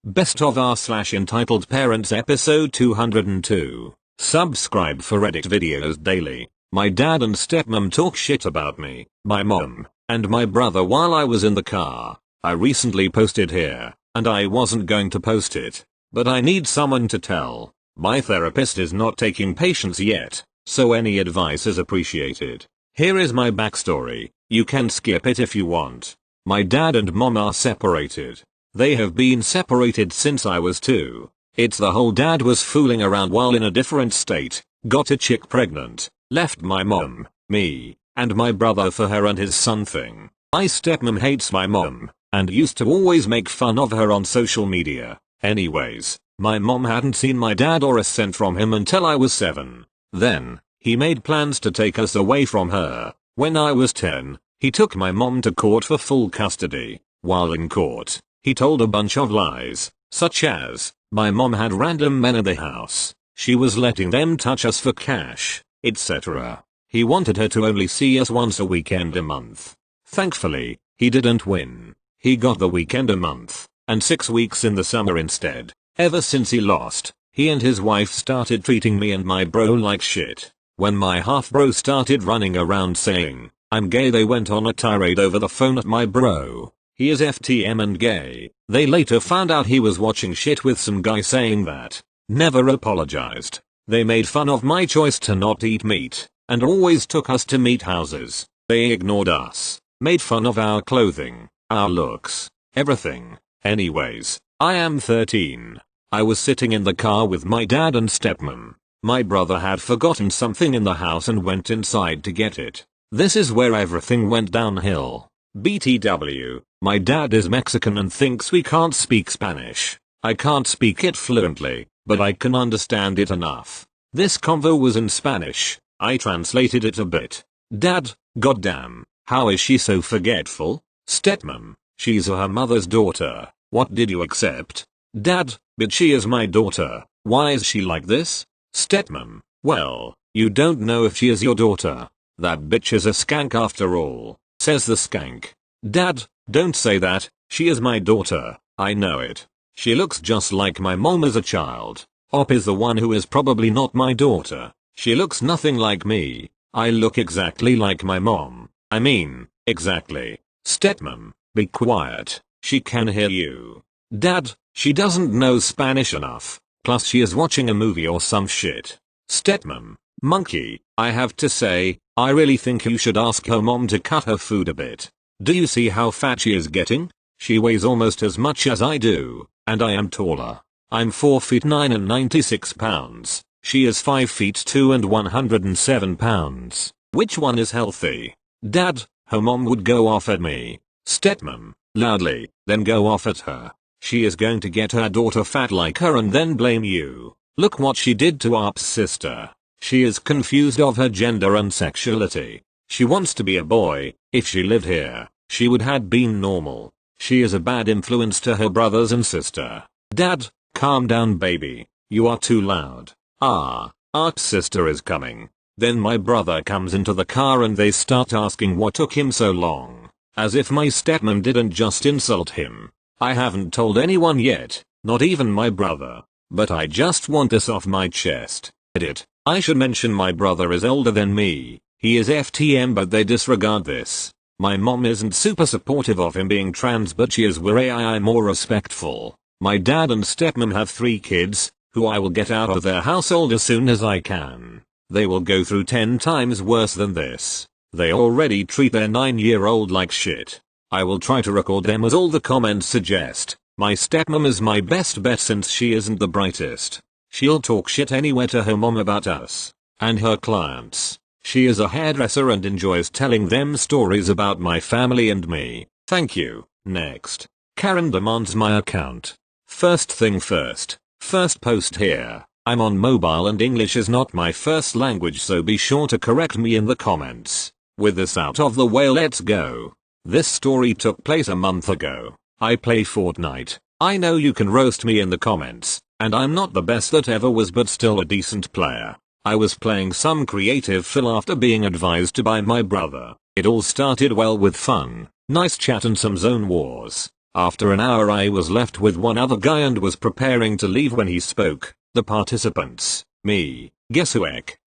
Best of r/entitled parents episode 202. Subscribe for edit videos daily. My dad and stepmom talk shit about me, my mom, and my brother while I was in the car. I recently posted here, and I wasn't going to post it, but I need someone to tell. My therapist is not taking patients yet, so any advice is appreciated. Here is my backstory. You can skip it if you want. My dad and mom are separated. They have been separated since I was 2. It's the whole dad was fooling around while in a different state, got a chick pregnant, left my mom, me, and my brother for her and his son thing. My stepmom hates my mom, and used to always make fun of her on social media. Anyways, my mom hadn't seen my dad or a cent from him until I was 7. Then, he made plans to take us away from her. When I was 10, he took my mom to court for full custody. While in court, he told a bunch of lies, such as, my mom had random men in the house, she was letting them touch us for cash, etc. He wanted her to only see us once a weekend a month. Thankfully, he didn't win. He got the weekend a month, and 6 weeks in the summer instead. Ever since he lost, he and his wife started treating me and my bro like shit. When my half-bro started running around saying, I'm gay, they went on a tirade over the phone at my bro. He is FTM and gay. They later found out he was watching shit with some guy saying that. Never apologized. They made fun of my choice to not eat meat, and always took us to meat houses. They ignored us, made fun of our clothing, our looks, everything. Anyways, I am 13. I was sitting in the car with my dad and stepmom. My brother had forgotten something in the house and went inside to get it. This is where everything went downhill. BTW, my dad is Mexican and thinks we can't speak Spanish. I can't speak it fluently, but I can understand it enough. This convo was in Spanish. I translated it a bit. Dad, goddamn, how is she so forgetful? Stepmom, she's her mother's daughter. What did you accept? Dad, but she is my daughter. Why is she like this? Stepmom, well, you don't know if she is your daughter. That bitch is a skank after all, says the skank. Dad, don't say that, she is my daughter, I know it. She looks just like my mom as a child. Op is the one who is probably not my daughter. She looks nothing like me. I look exactly like my mom. I mean, exactly. Stepmom, be quiet, she can hear you. Dad, she doesn't know Spanish enough, plus she is watching a movie or some shit. Stepmom, monkey, I have to say, I really think you should ask her mom to cut her food a bit. Do you see how fat she is getting? She weighs almost as much as I do, and I am taller. I'm 4 feet 9 and 96 pounds. She is 5 feet 2 and 107 pounds. Which one is healthy? Dad, her mom would go off at me. Stepmom, loudly, then go off at her. She is going to get her daughter fat like her and then blame you. Look what she did to Arp's sister. She is confused of her gender and sexuality. She wants to be a boy. If she lived here, she would had been normal. She is a bad influence to her brothers and sister. Dad, calm down baby. You are too loud. Arp's sister is coming. Then my brother comes into the car and they start asking what took him so long. As if my stepmom didn't just insult him. I haven't told anyone yet, not even my brother. But I just want this off my chest. Edit. I should mention my brother is older than me. He is FTM but they disregard this. My mom isn't super supportive of him being trans but she is way more respectful. My dad and stepmom have 3 kids, who I will get out of their household as soon as I can. They will go through 10 times worse than this. They already treat their 9-year-old like shit. I will try to record them as all the comments suggest. My stepmom is my best bet since she isn't the brightest. She'll talk shit anywhere to her mom about us and her clients. She is a hairdresser and enjoys telling them stories about my family and me. Thank you. Next. Karen demands my account. First thing first. First post here. I'm on mobile and English is not my first language, so be sure to correct me in the comments. With this out of the way, let's go. This story took place a month ago. I play Fortnite. I know you can roast me in the comments, and I'm not the best that ever was but still a decent player. I was playing some creative fill after being advised to by my brother. It all started well with fun, nice chat and some zone wars. After an hour I was left with one other guy and was preparing to leave when he spoke. The participants, me, guess who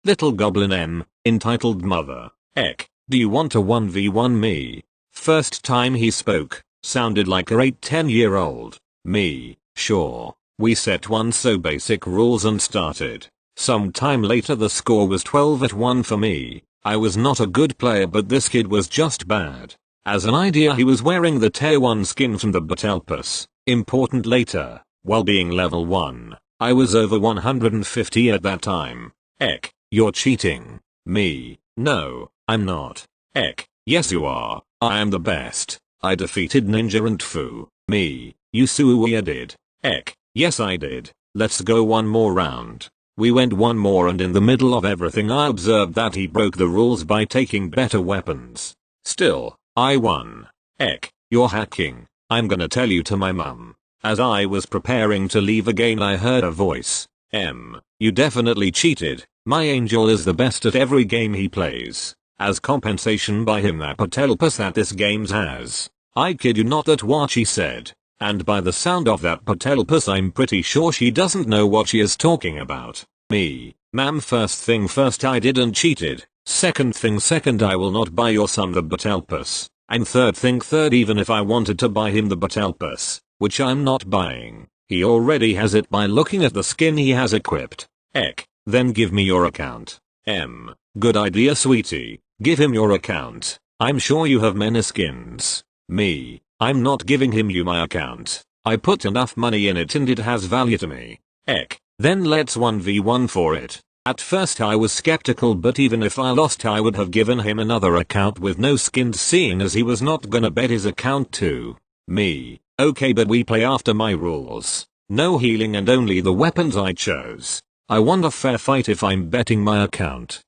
little goblin M, entitled mother, do you want to 1v1 me? First time he spoke, sounded like a 8-10-year-old, me, sure. We set one so basic rules and started. Some time later the score was 12-1 for me. I was not a good player but this kid was just bad. As an idea he was wearing the tier 1 skin from the Batalpus. Important later, while being level 1, I was over 150 at that time. You're cheating. Me, no, I'm not. Yes you are. I am the best. I defeated Ninja and Fu. Me, you Suuya did. Yes I did. Let's go one more round. We went one more and in the middle of everything I observed that he broke the rules by taking better weapons. Still, I won. You're hacking. I'm gonna tell you to my mum. As I was preparing to leave again I heard a voice. You definitely cheated. My angel is the best at every game he plays. As compensation buy him that Patelpus that this games has. I kid you not that what she said. And by the sound of that Patelpus I'm pretty sure she doesn't know what she is talking about. Me, ma'am first thing first I didn't cheated. Second thing second I will not buy your son the Batalpus. And third thing third even if I wanted to buy him the Batalpus, which I'm not buying, he already has it by looking at the skin he has equipped. Then give me your account. Good idea sweetie, give him your account. I'm sure you have many skins. Me, I'm not giving him you my account. I put enough money in it and it has value to me. Then let's 1v1 for it. At first I was skeptical but even if I lost I would have given him another account with no skins seeing as he was not gonna bet his account too. Me, okay but we play after my rules. No healing and only the weapons I chose. I want a fair fight if I'm betting my account.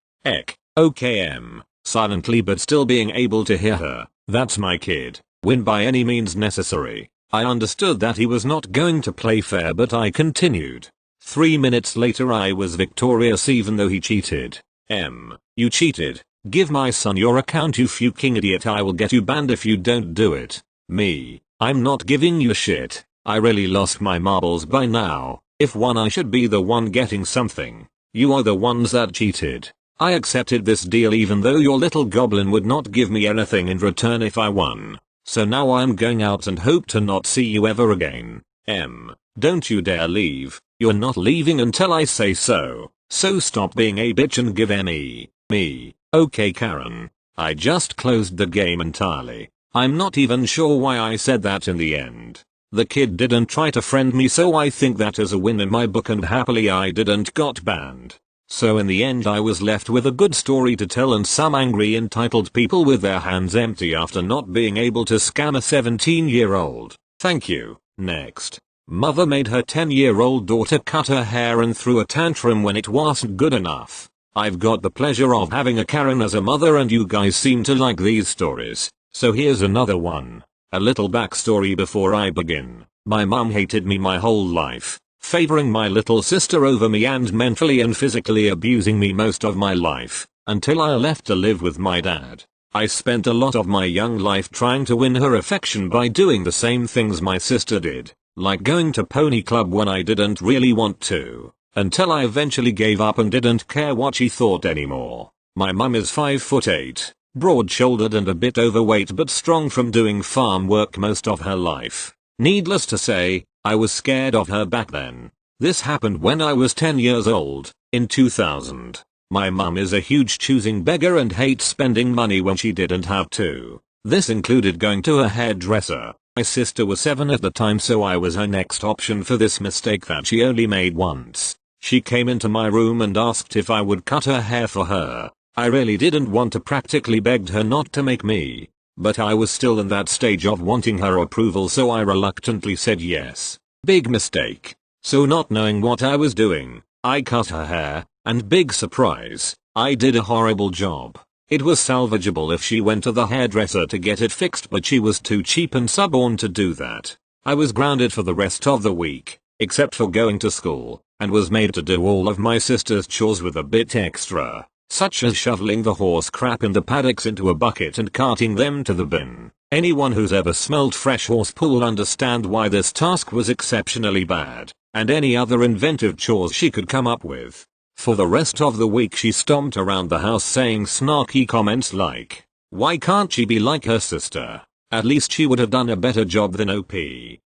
Okay silently but still being able to hear her. That's my kid. Win by any means necessary. I understood that he was not going to play fair but I continued. 3 minutes later I was victorious even though he cheated. You cheated. Give my son your account you fucking idiot I will get you banned if you don't do it. Me, I'm not giving you shit. I really lost my marbles by now. If one I should be the one getting something. You are the ones that cheated. I accepted this deal even though your little goblin would not give me anything in return if I won. So now I'm going out and hope to not see you ever again. Don't you dare leave. You're not leaving until I say so. So stop being a bitch and give me. Okay Karen. I just closed the game entirely. I'm not even sure why I said that in the end. The kid didn't try to friend me so I think that is a win in my book and happily I didn't got banned. So in the end I was left with a good story to tell and some angry entitled people with their hands empty after not being able to scam a 17-year-old. Thank you. Next. Mother made her 10-year-old daughter cut her hair and threw a tantrum when it wasn't good enough. I've got the pleasure of having a Karen as a mother and you guys seem to like these stories. So here's another one. A little backstory before I begin. My mom hated me my whole life, favoring my little sister over me and mentally and physically abusing me most of my life, until I left to live with my dad. I spent a lot of my young life trying to win her affection by doing the same things my sister did, like going to pony club when I didn't really want to, until I eventually gave up and didn't care what she thought anymore. My mum is 5'8", broad-shouldered and a bit overweight but strong from doing farm work most of her life. Needless to say, I was scared of her back then. This happened when I was 10 years old, in 2000. My mum is a huge choosing beggar and hates spending money when she didn't have to. This included going to a hairdresser. My sister was 7 at the time so I was her next option for this mistake that she only made once. She came into my room and asked if I would cut her hair for her. I really didn't want to, practically begged her not to make me. But I was still in that stage of wanting her approval so I reluctantly said yes. Big mistake. So not knowing what I was doing, I cut her hair, and big surprise, I did a horrible job. It was salvageable if she went to the hairdresser to get it fixed but she was too cheap and suborn to do that. I was grounded for the rest of the week, except for going to school, and was made to do all of my sister's chores with a bit extra. such as shoveling the horse crap in the paddocks into a bucket and carting them to the bin. Anyone who's ever smelled fresh horse poo will understand why this task was exceptionally bad, and any other inventive chores she could come up with. For the rest of the week she stomped around the house saying snarky comments like, "Why can't she be like her sister? At least she would have done a better job than OP.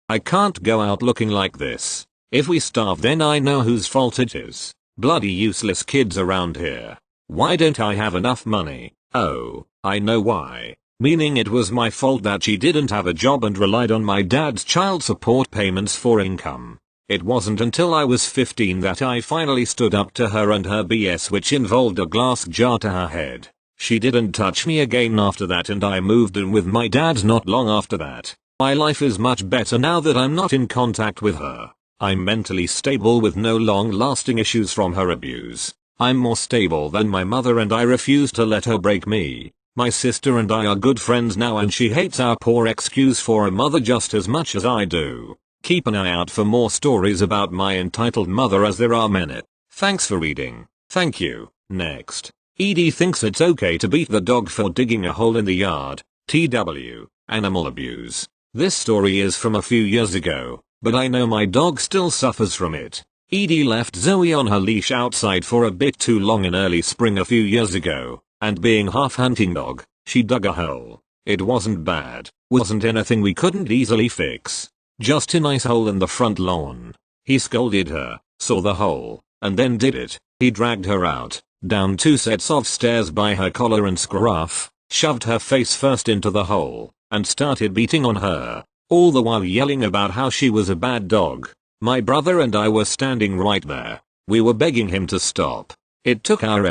I can't go out looking like this. If we starve then I know whose fault it is. Bloody useless kids around here. Why don't I have enough money? Oh, I know why. Meaning it was my fault that she didn't have a job and relied on my dad's child support payments for income. It wasn't until I was 15 that I finally stood up to her and her BS, which involved a glass jar to her head. She didn't touch me again after that and I moved in with my dad not long after that. My life is much better now that I'm not in contact with her. I'm mentally stable with no long-lasting issues from her abuse. I'm more stable than my mother and I refuse to let her break me. My sister and I are good friends now and she hates our poor excuse for a mother just as much as I do. Keep an eye out for more stories about my entitled mother as there are many. Thanks for reading. Thank you. Next. Edie thinks it's okay to beat the dog for digging a hole in the yard. TW. Animal abuse. This story is from a few years ago, but I know my dog still suffers from it. Edie left Zoe on her leash outside for a bit too long in early spring a few years ago, and being half hunting dog, she dug a hole. It wasn't bad, wasn't anything we couldn't easily fix. Just a nice hole in the front lawn. He scolded her, saw the hole, and then did it. He dragged her out, down 2 sets of stairs by her collar and scruff, shoved her face first into the hole, and started beating on her, all the while yelling about how she was a bad dog. My brother and I were standing right there. We were begging him to stop. It took our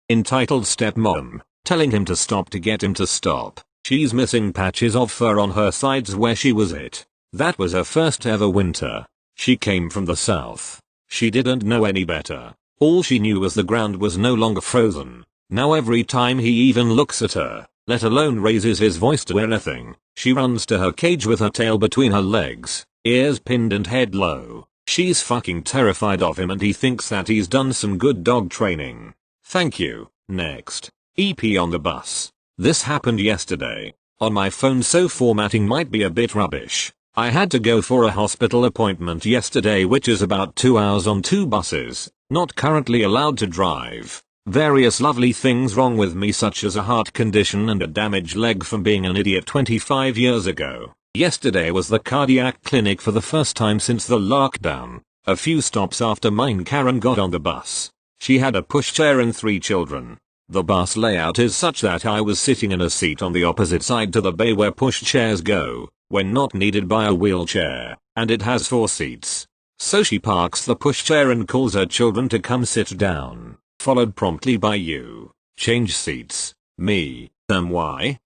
entitled stepmom, telling him to stop to get him to stop. She's missing patches of fur on her sides where she was it. That was her first ever winter. She came from the south. She didn't know any better. All she knew was the ground was no longer frozen. Now every time he even looks at her, let alone raises his voice to anything, she runs to her cage with her tail between her legs, ears pinned and head low. She's fucking terrified of him and he thinks that he's done some good dog training. Thank you. Next. EP on the bus. This happened yesterday. On my phone so formatting might be a bit rubbish. I had to go for a hospital appointment yesterday which is about 2 hours on 2 buses, not currently allowed to drive. Various lovely things wrong with me such as a heart condition and a damaged leg from being an idiot 25 years ago. Yesterday was the cardiac clinic for the first time since the lockdown. A few stops after mine Karen got on the bus. She had a pushchair and 3 children. The bus layout is such that I was sitting in a seat on the opposite side to the bay where pushchairs go, when not needed by a wheelchair, and it has 4 seats. So she parks the pushchair and calls her children to come sit down, followed promptly by you. Change seats. Me. Why?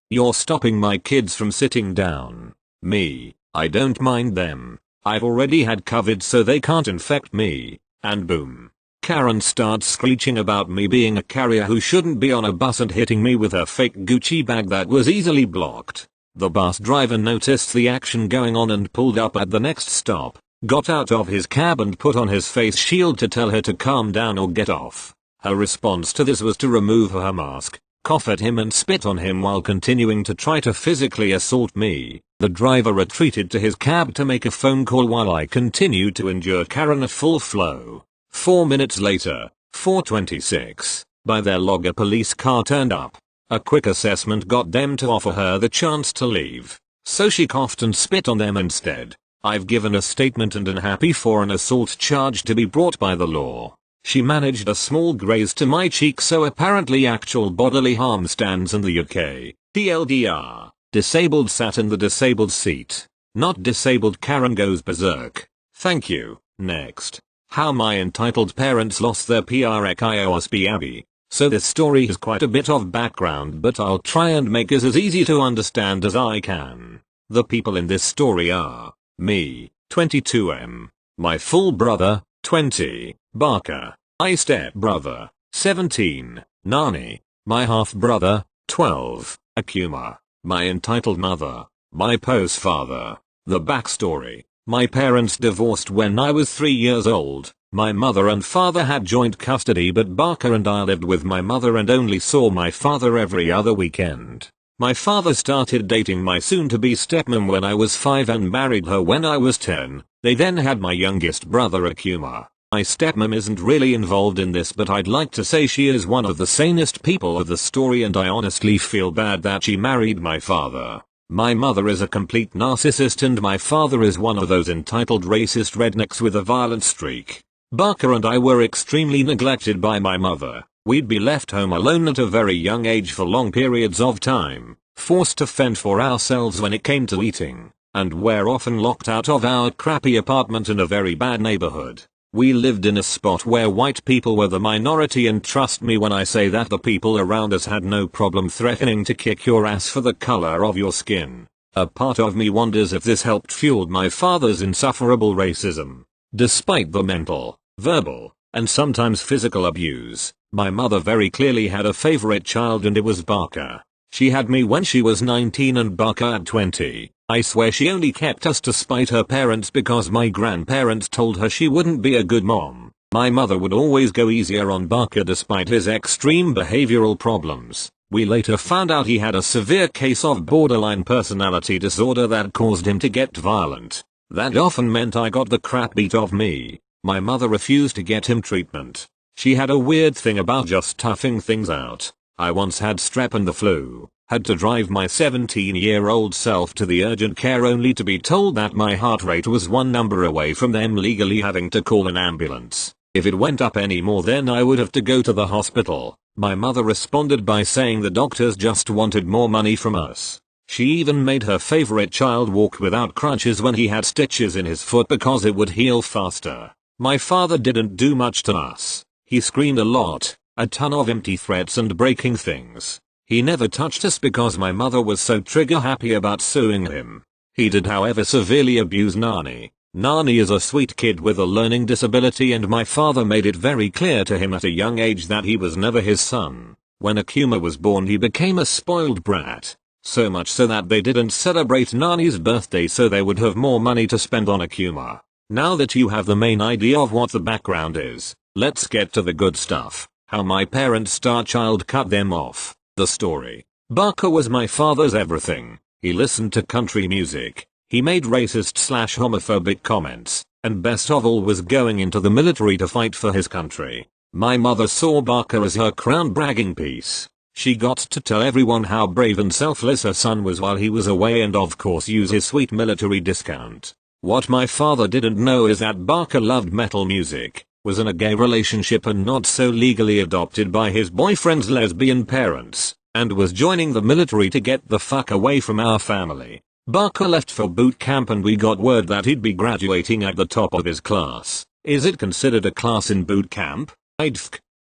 You're stopping my kids from sitting down. Me. I don't mind them. I've already had COVID so they can't infect me. And boom. Karen starts screeching about me being a carrier who shouldn't be on a bus and hitting me with her fake Gucci bag that was easily blocked. The bus driver noticed the action going on and pulled up at the next stop, got out of his cab and put on his face shield to tell her to calm down or get off. Her response to this was to remove her mask, cough at him and spit on him while continuing to try to physically assault me. The driver retreated to his cab to make a phone call while I continued to endure Karen at full flow. 4 minutes later, 4:26, by their log a police car turned up. A quick assessment got them to offer her the chance to leave. So she coughed and spit on them instead. I've given a statement and am happy for an assault charge to be brought by the law. She managed a small graze to my cheek so apparently actual bodily harm stands in the UK. TLDR. Disabled sat in the disabled seat. Not disabled Karen goes berserk. Thank you. Next. How my entitled parents lost their PREKIOSB Abby. So this story has quite a bit of background but I'll try and make it as easy to understand as I can. The people in this story are me, 22M, my full brother, 20, Barker, my step brother, 17, Nani, my half brother, 12, Akuma, my entitled mother, my post father. The backstory: my parents divorced when I was 3 years old. My mother and father had joint custody, but Barker and I lived with my mother and only saw my father every other weekend. My father started dating my soon-to-be stepmom when I was 5 and married her when I was 10. They then had my youngest brother Akuma. My stepmom isn't really involved in this, but I'd like to say she is one of the sanest people of the story, and I honestly feel bad that she married my father. My mother is a complete narcissist and my father is one of those entitled racist rednecks with a violent streak. Barker and I were extremely neglected by my mother. We'd be left home alone at a very young age for long periods of time, forced to fend for ourselves when it came to eating, and were often locked out of our crappy apartment in a very bad neighborhood. We lived in a spot where white people were the minority, and trust me when I say that the people around us had no problem threatening to kick your ass for the color of your skin. A part of me wonders if this helped fuel my father's insufferable racism. Despite the mental, verbal, and sometimes physical abuse, my mother very clearly had a favorite child, and it was Barker. She had me when she was 19 and Barker at 20. I swear she only kept us to spite her parents because my grandparents told her she wouldn't be a good mom. My mother would always go easier on Barker despite his extreme behavioral problems. We later found out he had a severe case of borderline personality disorder that caused him to get violent. That often meant I got the crap beat of me. My mother refused to get him treatment. She had a weird thing about just toughing things out. I once had strep and the flu, had to drive my 17-year-old self to the urgent care only to be told that my heart rate was one number away from them legally having to call an ambulance. If it went up any more then I would have to go to the hospital. My mother responded by saying the doctors just wanted more money from us. She even made her favorite child walk without crutches when he had stitches in his foot because it would heal faster. My father didn't do much to us. He screamed a lot, a ton of empty threats and breaking things. He never touched us because my mother was so trigger happy about suing him. He did however severely abuse Nani. Nani is a sweet kid with a learning disability, and my father made it very clear to him at a young age that he was never his son. When Akuma was born he became a spoiled brat. So much so that they didn't celebrate Nani's birthday so they would have more money to spend on Akuma. Now that you have the main idea of what the background is, let's get to the good stuff. How my parents' star child cut them off. The story. Barker was my father's everything. He listened to country music. He made racist/homophobic comments, and best of all was going into the military to fight for his country. My mother saw Barker as her crown bragging piece. She got to tell everyone how brave and selfless her son was while he was away, and of course use his sweet military discount. What my father didn't know is that Barker loved metal music, was in a gay relationship and not so legally adopted by his boyfriend's lesbian parents, and was joining the military to get the fuck away from our family. Barker left for boot camp and we got word that he'd be graduating at the top of his class. Is it considered a class in boot camp?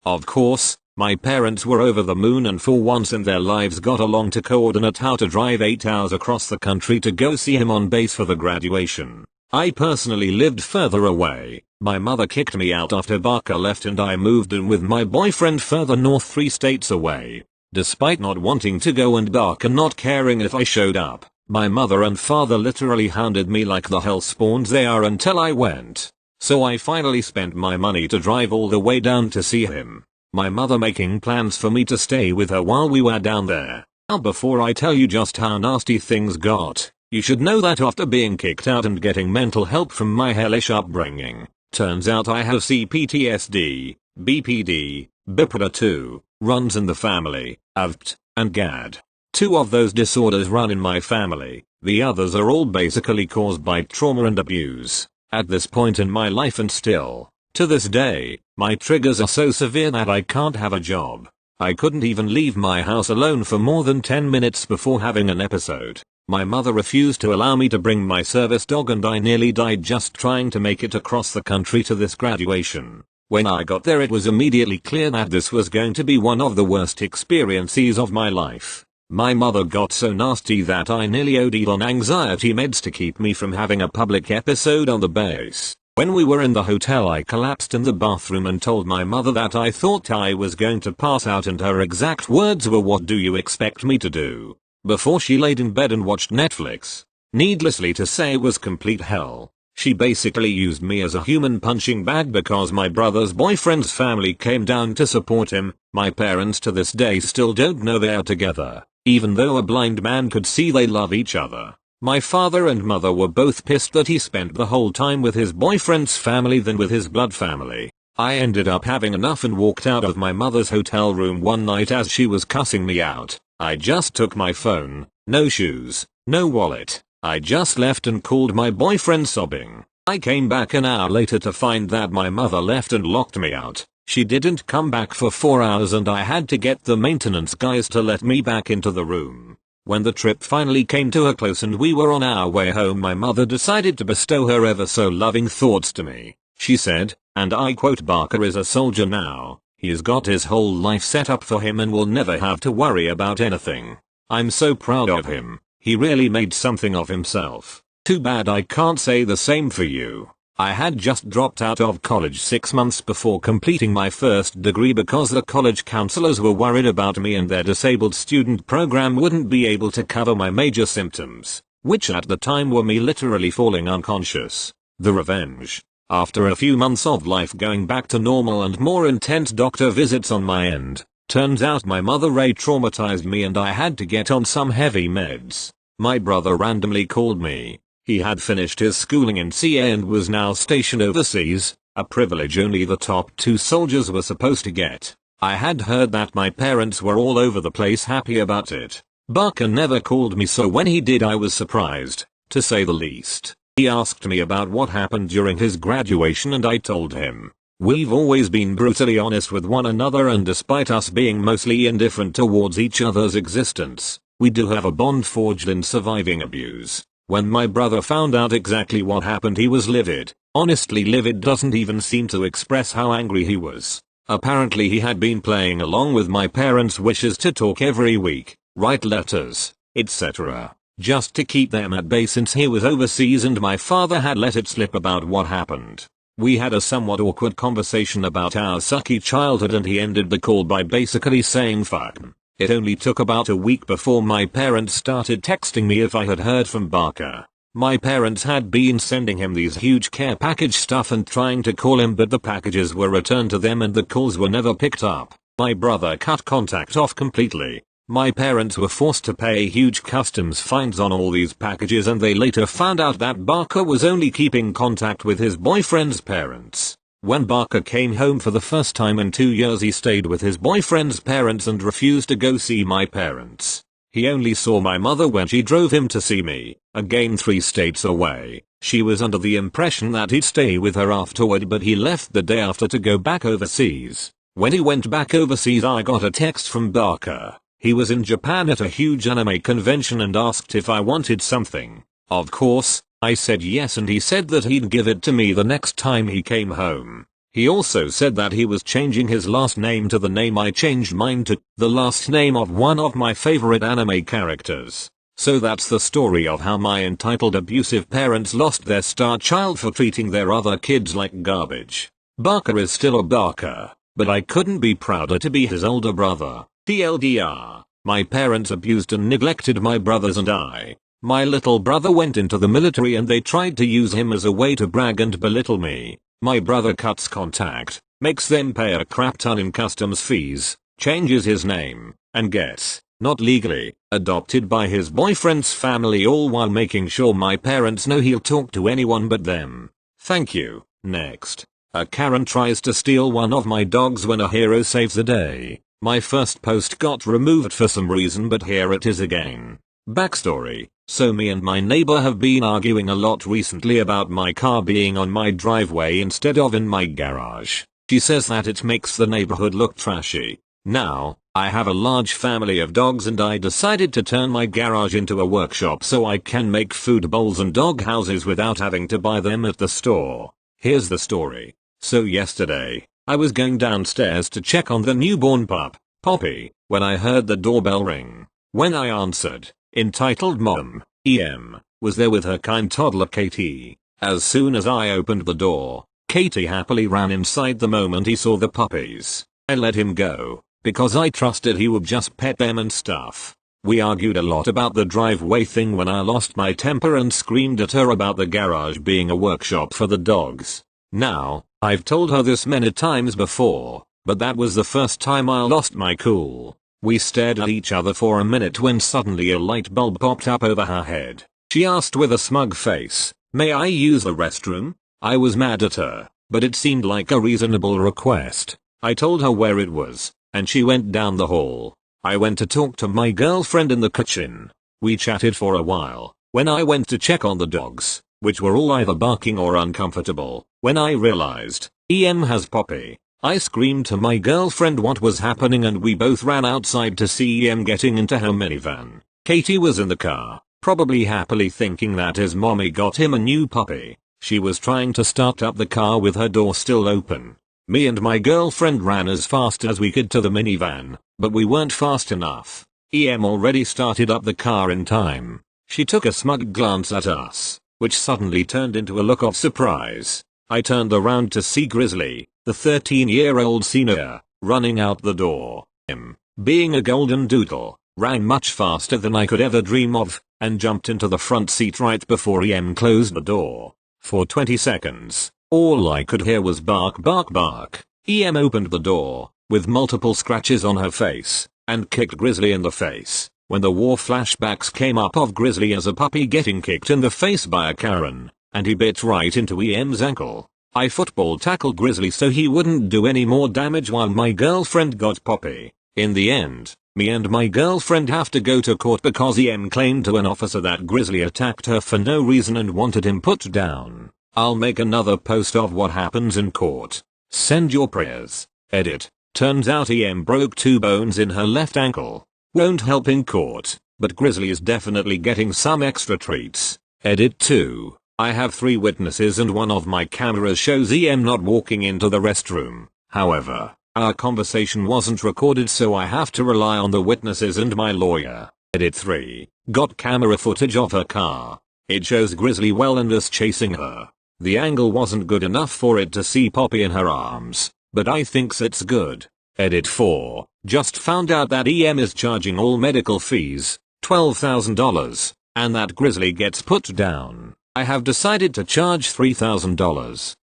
Of course, my parents were over the moon and for once in their lives got along to coordinate how to drive 8 hours across the country to go see him on base for the graduation. I personally lived further away. My mother kicked me out after Barker left and I moved in with my boyfriend further north 3 states away. Despite not wanting to go and Barker not caring if I showed up, my mother and father literally hounded me like the hellspawns they are until I went. So I finally spent my money to drive all the way down to see him. My mother making plans for me to stay with her while we were down there. Now before I tell you just how nasty things got, you should know that after being kicked out and getting mental help from my hellish upbringing, turns out I have CPTSD, BPD, bipolar 2, runs in the family, AVT, and GAD. 2 of those disorders run in my family, the others are all basically caused by trauma and abuse. At this point in my life and still, to this day, my triggers are so severe that I can't have a job. I couldn't even leave my house alone for more than 10 minutes before having an episode. My mother refused to allow me to bring my service dog and I nearly died just trying to make it across the country to this graduation. When I got there it was immediately clear that this was going to be one of the worst experiences of my life. My mother got so nasty that I nearly OD'd on anxiety meds to keep me from having a public episode on the base. When we were in the hotel I collapsed in the bathroom and told my mother that I thought I was going to pass out, and her exact words were, "What do you expect me to do?" Before she laid in bed and watched Netflix. Needlessly to say it was complete hell. She basically used me as a human punching bag because my brother's boyfriend's family came down to support him. My parents to this day still don't know they are together, even though a blind man could see they love each other. My father and mother were both pissed that he spent the whole time with his boyfriend's family than with his blood family. I ended up having enough and walked out of my mother's hotel room one night as she was cussing me out. I just took my phone, no shoes, no wallet. I just left and called my boyfriend sobbing. I came back an hour later to find that my mother left and locked me out. She didn't come back for 4 hours and I had to get the maintenance guys to let me back into the room. When the trip finally came to a close and we were on our way home, my mother decided to bestow her ever so loving thoughts to me. She said, and I quote, "Barker is a soldier now. He's got his whole life set up for him and will never have to worry about anything. I'm so proud of him. He really made something of himself. Too bad I can't say the same for you." I had just dropped out of college 6 months before completing my first degree because the college counselors were worried about me and their disabled student program wouldn't be able to cover my major symptoms, which at the time were me literally falling unconscious. The revenge. After a few months of life going back to normal and more intense doctor visits on my end, turns out my mother traumatized me and I had to get on some heavy meds. My brother randomly called me. He had finished his schooling in CA and was now stationed overseas, a privilege only the top 2 soldiers were supposed to get. I had heard that my parents were all over the place happy about it. Barker never called me, so when he did I was surprised, to say the least. He asked me about what happened during his graduation and I told him. We've always been brutally honest with one another, and despite us being mostly indifferent towards each other's existence, we do have a bond forged in surviving abuse. When my brother found out exactly what happened, he was livid. Honestly, livid doesn't even seem to express how angry he was. Apparently he had been playing along with my parents' wishes to talk every week, write letters, etc., just to keep them at bay since he was overseas and my father had let it slip about what happened. We had a somewhat awkward conversation about our sucky childhood and he ended the call by basically saying fuck. It only took about a week before my parents started texting me if I had heard from Barker. My parents had been sending him these huge care package stuff and trying to call him, but the packages were returned to them and the calls were never picked up. My brother cut contact off completely. My parents were forced to pay huge customs fines on all these packages and they later found out that Barker was only keeping contact with his boyfriend's parents. When Barker came home for the first time in 2 years, he stayed with his boyfriend's parents and refused to go see my parents. He only saw my mother when she drove him to see me, again 3 states away. She was under the impression that he'd stay with her afterward, but he left the day after to go back overseas. When he went back overseas, I got a text from Barker. He was in Japan at a huge anime convention and asked if I wanted something. Of course, I said yes, and he said that he'd give it to me the next time he came home. He also said that he was changing his last name to the name I changed mine to, the last name of one of my favorite anime characters. So that's the story of how my entitled abusive parents lost their star child for treating their other kids like garbage. Barker is still a Barker, but I couldn't be prouder to be his older brother. TLDR, my parents abused and neglected my brothers and I. My little brother went into the military and they tried to use him as a way to brag and belittle me. My brother cuts contact, makes them pay a crap ton in customs fees, changes his name, and gets, not legally, adopted by his boyfriend's family, all while making sure my parents know he'll talk to anyone but them. Thank you. Next. A Karen tries to steal one of my dogs when a hero saves the day. My first post got removed for some reason, but here it is again. Backstory. So me and my neighbor have been arguing a lot recently about my car being on my driveway instead of in my garage. She says that it makes the neighborhood look trashy. Now, I have a large family of dogs and I decided to turn my garage into a workshop so I can make food bowls and dog houses without having to buy them at the store. Here's the story. So yesterday, I was going downstairs to check on the newborn pup, Poppy, when I heard the doorbell ring. When I answered, entitled Mom, EM, was there with her kind toddler Katie. As soon as I opened the door, Katie happily ran inside the moment he saw the puppies. I let him go, because I trusted he would just pet them and stuff. We argued a lot about the driveway thing when I lost my temper and screamed at her about the garage being a workshop for the dogs. Now, I've told her this many times before, but that was the first time I lost my cool. We stared at each other for a minute when suddenly a light bulb popped up over her head. She asked with a smug face, "May I use the restroom?" I was mad at her, but it seemed like a reasonable request. I told her where it was, and she went down the hall. I went to talk to my girlfriend in the kitchen. We chatted for a while. When I went to check on the dogs, which were all either barking or uncomfortable, when I realized, EM has Poppy, I screamed to my girlfriend what was happening and we both ran outside to see EM getting into her minivan. Katie was in the car, probably happily thinking that his mommy got him a new puppy. She was trying to start up the car with her door still open. Me and my girlfriend ran as fast as we could to the minivan, but we weren't fast enough. EM already started up the car in time. She took a smug glance at us, which suddenly turned into a look of surprise. I turned around to see Grizzly, the 13-year-old senior, running out the door. Him, being a golden doodle, ran much faster than I could ever dream of, and jumped into the front seat right before EM closed the door. For 20 seconds, all I could hear was bark bark bark. EM opened the door, with multiple scratches on her face, and kicked Grizzly in the face. When the war flashbacks came up of Grizzly as a puppy getting kicked in the face by a Karen, and he bit right into EM's ankle. I football tackled Grizzly so he wouldn't do any more damage while my girlfriend got Poppy. In the end, me and my girlfriend have to go to court because EM claimed to an officer that Grizzly attacked her for no reason and wanted him put down. I'll make another post of what happens in court. Send your prayers. Edit. Turns out EM broke 2 bones in her left ankle. Won't help in court, but Grizzly is definitely getting some extra treats. Edit 2. I have 3 witnesses and one of my cameras shows EM not walking into the restroom. However, our conversation wasn't recorded so I have to rely on the witnesses and my lawyer. Edit 3. Got camera footage of her car. It shows Grizzly well and us chasing her. The angle wasn't good enough for it to see Poppy in her arms, but I thinks it's good. Edit 4. Just found out that EM is charging all medical fees, $12,000, and that Grizzly gets put down. I have decided to charge $3,000.